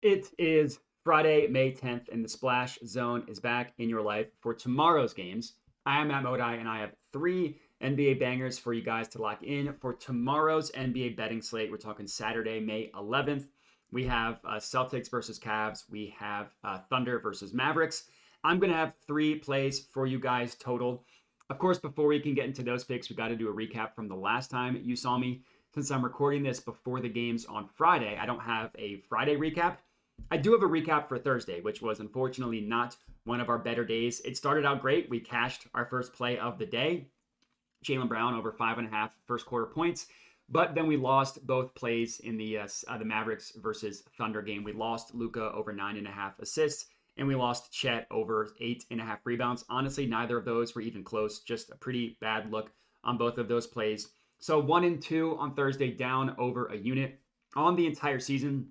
It is Friday, May 10th, and the Splash Zone is back in your life for tomorrow's games. I am Matt Modi, and I have 3 NBA bangers for you guys to lock in for tomorrow's NBA betting slate. We're talking Saturday, May 11th. We have Celtics versus Cavs. We have Thunder versus Mavericks. I'm going to have 3 plays for you guys total. Of course, before we can get into those picks, we got to do a recap from the last time you saw me. Since I'm recording this before the games on Friday, I don't have a Friday recap. I do have a recap for Thursday, which was unfortunately not one of our better days. It started out great. We cashed our first play of the day. Jaylen Brown over 5.5 first quarter points. But then we lost both plays in the Mavericks versus Thunder game. We lost Luka over 9.5 assists, and we lost Chet over 8.5 rebounds. Honestly, neither of those were even close. Just a pretty bad look on both of those plays. So 1 and 2 on Thursday, down over a unit on the entire season.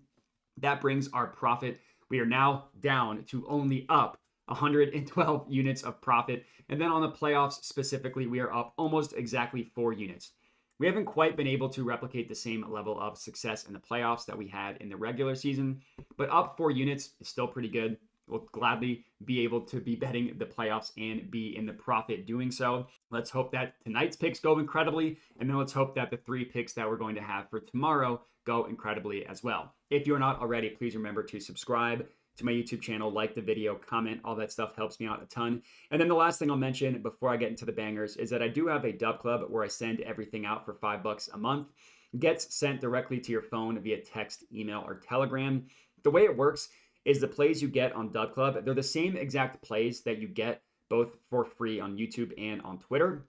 That brings our profit. We are now down to only up 112 units of profit. And then on the playoffs specifically, we are up almost exactly 4 units. We haven't quite been able to replicate the same level of success in the playoffs that we had in the regular season, but up 4 units is still pretty good. We'll gladly be able to be betting the playoffs and be in the profit doing so. Let's hope that tonight's picks go incredibly, and then let's hope that the 3 picks that we're going to have for tomorrow go incredibly as well. If you're not already, please remember to subscribe to my YouTube channel, like the video, comment. All that stuff helps me out a ton. And then the last thing I'll mention before I get into the bangers is that I do have a Dub Club where I send everything out for $5 a month. It gets sent directly to your phone via text, email, or Telegram. The way it works is the plays you get on Dub Club, they're the same exact plays that you get both for free on YouTube and on Twitter.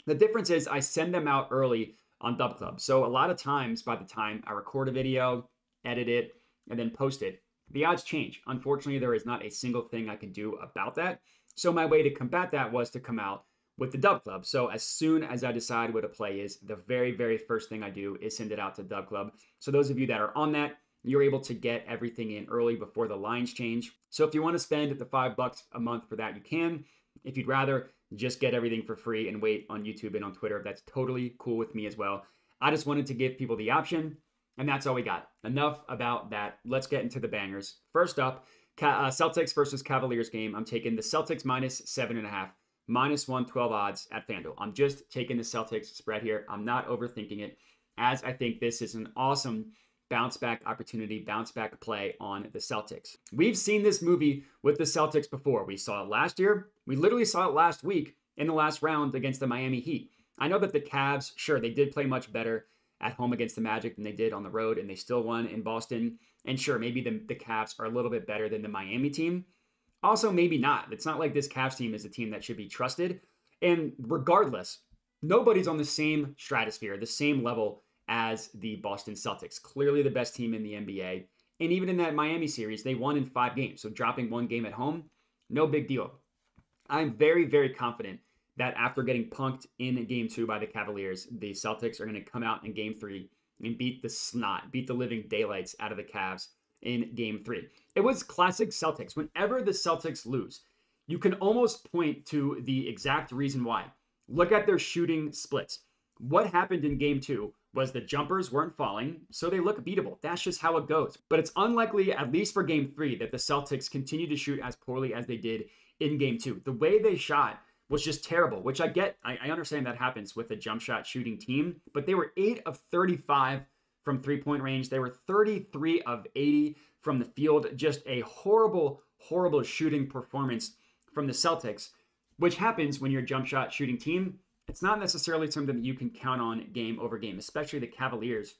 The difference is I send them out early on Dub Club. So a lot of times, by the time I record a video, edit it, and then post it, the odds change. Unfortunately, there is not a single thing I can do about that. So my way to combat that was to come out with the Dub Club. So as soon as I decide what a play is, the very, very first thing I do is send it out to Dub Club. So those of you that are on that, you're able to get everything in early before the lines change. So if you want to spend the $5 a month for that, you can. If you'd rather just get everything for free and wait on YouTube and on Twitter, that's totally cool with me as well. I just wanted to give people the option, and that's all we got. Enough about that. Let's get into the bangers. First up, Celtics versus Cavaliers game. I'm taking the Celtics minus 7.5, minus 112 odds at FanDuel. I'm just taking the Celtics spread here. I'm not overthinking it, as I think this is an awesome bounce back opportunity, bounce back play on the Celtics. We've seen this movie with the Celtics before. We saw it last year. We literally saw it last week in the last round against the Miami Heat. I know that the Cavs, sure, they did play much better at home against the Magic than they did on the road, and they still won in Boston. And sure, maybe the Cavs are a little bit better than the Miami team. Also, maybe not. It's not like this Cavs team is a team that should be trusted. And regardless, nobody's on the same stratosphere, the same level as the Boston Celtics. Clearly the best team in the NBA. And even in that Miami series, they won in 5 games. So dropping 1 game at home, no big deal. I'm very, very confident that after getting punked in game 2 by the Cavaliers, the Celtics are going to come out in game 3 and beat the living daylights out of the Cavs in game 3. It was classic Celtics. Whenever the Celtics lose, you can almost point to the exact reason why. Look at their shooting splits. What happened in game 2 was the jumpers weren't falling, so they look beatable. That's just how it goes. But it's unlikely, at least for game 3, that the Celtics continue to shoot as poorly as they did in game 2. The way they shot was just terrible, which I get. I understand that happens with a jump shot shooting team, but they were 8 of 35 from 3-point range. They were 33 of 80 from the field. Just a horrible, horrible shooting performance from the Celtics, which happens when you're a jump shot shooting team. It's not necessarily something that you can count on game over game, especially the Cavaliers.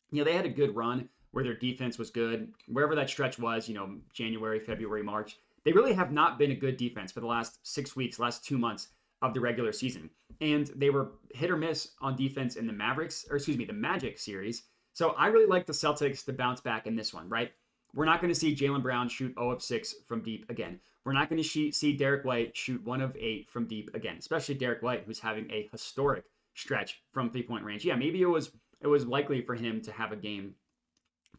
You know, they had a good run where their defense was good. Wherever that stretch was, January, February, March, they really have not been a good defense for the last 6 weeks, last 2 months of the regular season. And they were hit or miss on defense in the the Magic series. So I really like the Celtics to bounce back in this one, right? We're not going to see Jaylen Brown shoot 0 of 6 from deep again. We're not going to see Derek White shoot 1 of 8 from deep again, especially Derek White, who's having a historic stretch from 3-point range. Yeah, maybe it was likely for him to have a game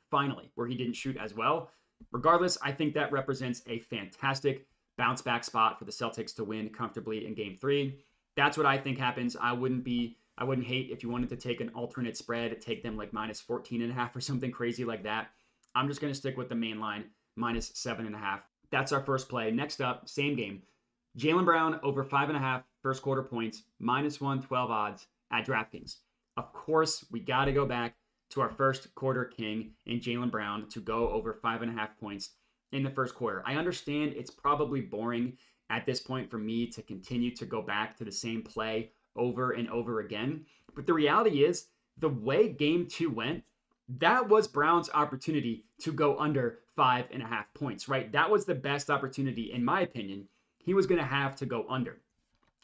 finally where he didn't shoot as well. Regardless, I think that represents a fantastic bounce back spot for the Celtics to win comfortably in game 3. That's what I think happens. I wouldn't hate if you wanted to take an alternate spread, take them like minus 14.5 or something crazy like that. I'm just going to stick with the main line, minus 7.5. That's our first play. Next up, same game. Jaylen Brown over 5.5 first quarter points, minus 112 odds at DraftKings. Of course, we got to go back to our first quarter king in Jaylen Brown to go over 5.5 points in the first quarter. I understand it's probably boring at this point for me to continue to go back to the same play over and over again. But the reality is, the way game 2 went, that was Brown's opportunity to go under 5.5 points, right? That was the best opportunity, in my opinion, he was going to have to go under.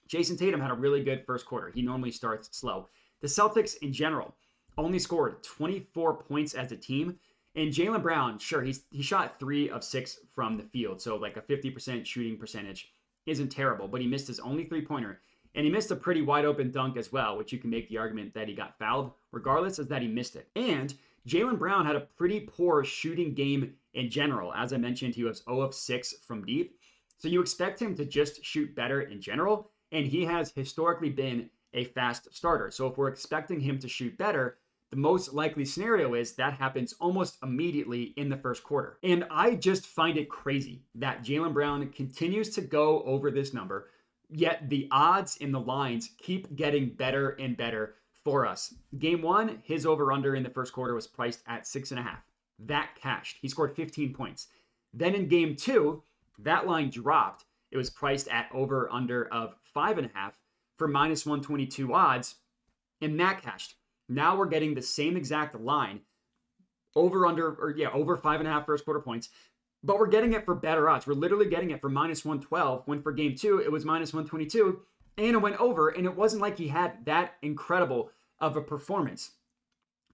Jason Tatum had a really good first quarter. He normally starts slow. The Celtics in general only scored 24 points as a team. And Jaylen Brown, sure, he shot 3 of 6 from the field. So like a 50% shooting percentage isn't terrible, but he missed his only 3-pointer. And he missed a pretty wide open dunk as well, which you can make the argument that he got fouled, regardless of that he missed it. And Jaylen Brown had a pretty poor shooting game in general. As I mentioned, he was 0 of 6 from deep. So you expect him to just shoot better in general. And he has historically been a fast starter. So if we're expecting him to shoot better, the most likely scenario is that happens almost immediately in the first quarter. And I just find it crazy that Jaylen Brown continues to go over this number, yet the odds in the lines keep getting better and better for us. Game 1, his over-under in the first quarter was priced at 6.5. That cashed. He scored 15 points. Then in game 2, that line dropped. It was priced at over-under of 5.5 for minus 122 odds, and that cashed. Now we're getting the same exact line, over 5.5 first quarter points, but we're getting it for better odds. We're literally getting it for minus 112, when for game 2, it was minus 122, and it went over, and it wasn't like he had that incredible of a performance.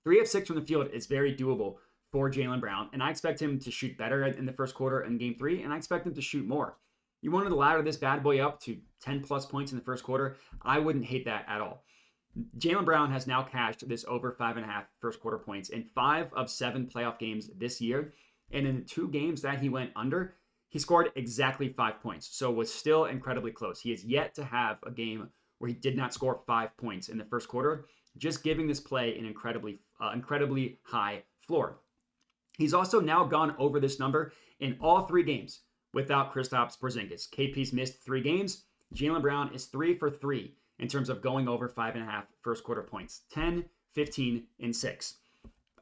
3 of 6 from the field is very doable for Jaylen Brown, and I expect him to shoot better in the first quarter in game 3, and I expect him to shoot more. You wanted to ladder this bad boy up to 10 plus points in the first quarter, I wouldn't hate that at all. Jaylen Brown has now cashed this over 5.5 first quarter points in 5 of 7 playoff games this year. And in the 2 games that he went under, he scored exactly 5 points. So was still incredibly close. He has yet to have a game where he did not score 5 points in the first quarter, just giving this play an incredibly high floor. He's also now gone over this number in all 3 games without Kristaps Porzingis. KP's missed 3 games. Jaylen Brown is 3 for 3 in terms of going over 5.5 first quarter points. 10, 15, and 6.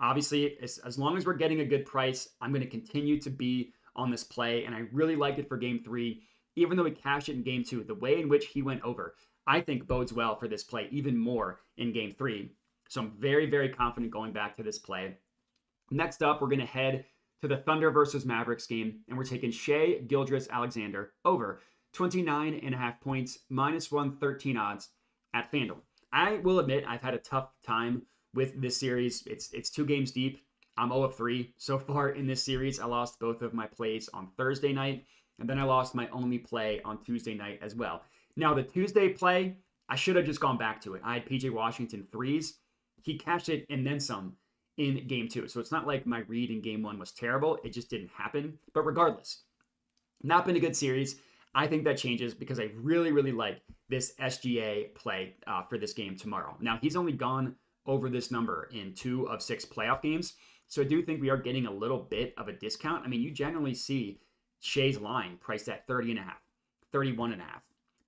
Obviously, as long as we're getting a good price, I'm going to continue to be on this play, and I really like it for game 3. Even though we cashed it in game 2, the way in which he went over, I think bodes well for this play even more in game 3. So I'm very, very confident going back to this play. Next up, we're going to head to the Thunder versus Mavericks game, and we're taking Shai Gilgeous-Alexander over 29.5 points, minus 113 odds at FanDuel. I will admit I've had a tough time with this series. It's 2 games deep. I'm 0 of 3 so far in this series. I lost both of my plays on Thursday night, and then I lost my only play on Tuesday night as well. Now, the Tuesday play, I should have just gone back to it. I had PJ Washington 3s. He cashed it and then some in game 2. So it's not like my read in game 1 was terrible. It just didn't happen. But regardless, not been a good series. I think that changes because I really, really like this SGA play for this game tomorrow. Now, he's only gone over this number in 2 of 6 playoff games. So I do think we are getting a little bit of a discount. I mean, you generally see Shai's line priced at 30.5, 31.5.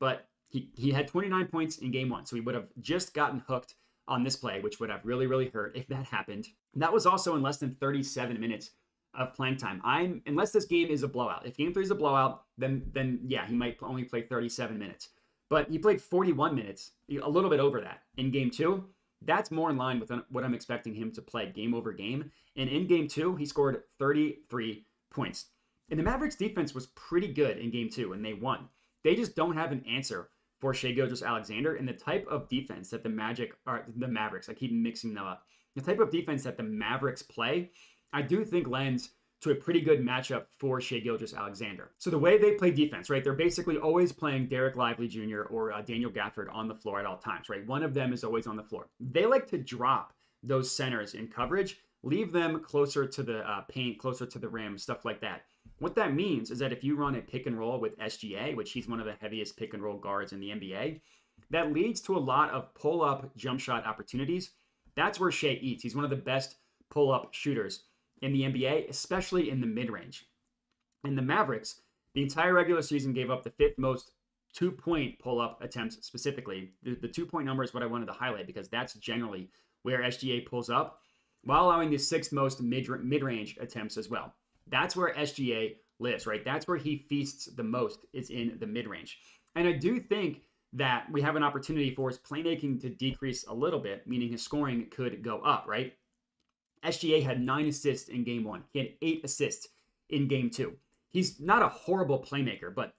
But he had 29 points in game 1. So he would have just gotten hooked on this play, which would have really, really hurt if that happened. And that was also in less than 37 minutes of playing time. Unless this game is a blowout. If game 3 is a blowout, then yeah, he might only play 37 minutes. But he played 41 minutes, a little bit over that in game 2. That's more in line with what I'm expecting him to play game over game. And in game 2, he scored 33 points. And the Mavericks defense was pretty good in game 2, and they won. They just don't have an answer for Shai Gilgeous-Alexander, and the type of defense that the Mavericks, I keep mixing them up. The type of defense that the Mavericks play, I do think lends to a pretty good matchup for Shai Gilgeous-Alexander. So the way they play defense, right, they're basically always playing Derek Lively Jr. or Daniel Gafford on the floor at all times, right? One of them is always on the floor. They like to drop those centers in coverage, leave them closer to the paint, closer to the rim, stuff like that. What that means is that if you run a pick and roll with SGA, which he's one of the heaviest pick and roll guards in the NBA, that leads to a lot of pull-up jump shot opportunities. That's where Shai eats. He's one of the best pull-up shooters in the NBA, especially in the mid-range. And the Mavericks, the entire regular season, gave up the 5th most 2-point pull-up attempts specifically. The 2-point number is what I wanted to highlight because that's generally where SGA pulls up, while allowing the 6th most mid-range attempts as well. That's where SGA lives, right? That's where he feasts the most, is in the mid-range. And I do think that we have an opportunity for his playmaking to decrease a little bit, meaning his scoring could go up, right? SGA had 9 assists in game 1. He had 8 assists in game 2. He's not a horrible playmaker, but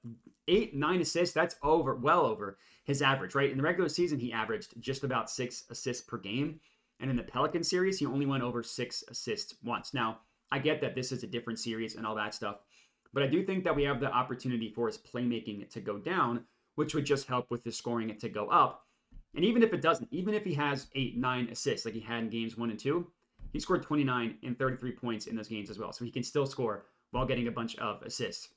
9 assists, that's well over his average, right? In the regular season, he averaged just about 6 assists per game. And in the Pelican series, he only went over 6 assists once. Now, I get that this is a different series and all that stuff, but I do think that we have the opportunity for his playmaking to go down, which would just help with his scoring to go up. And even if it doesn't, even if he has 8, 9 assists like he had in games 1 and 2, he scored 29 and 33 points in those games as well. So he can still score while getting a bunch of assists.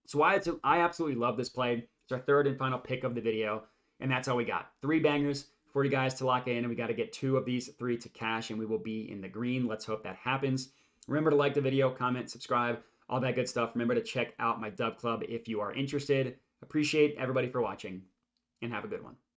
So I absolutely love this play. It's our 3rd and final pick of the video, and that's all we got. 3 bangers for you guys to lock in, and we got to get 2 of these 3 to cash, and we will be in the green. Let's hope that happens. Remember to like the video, comment, subscribe, all that good stuff. Remember to check out my Dub Club if you are interested. Appreciate everybody for watching, and have a good one.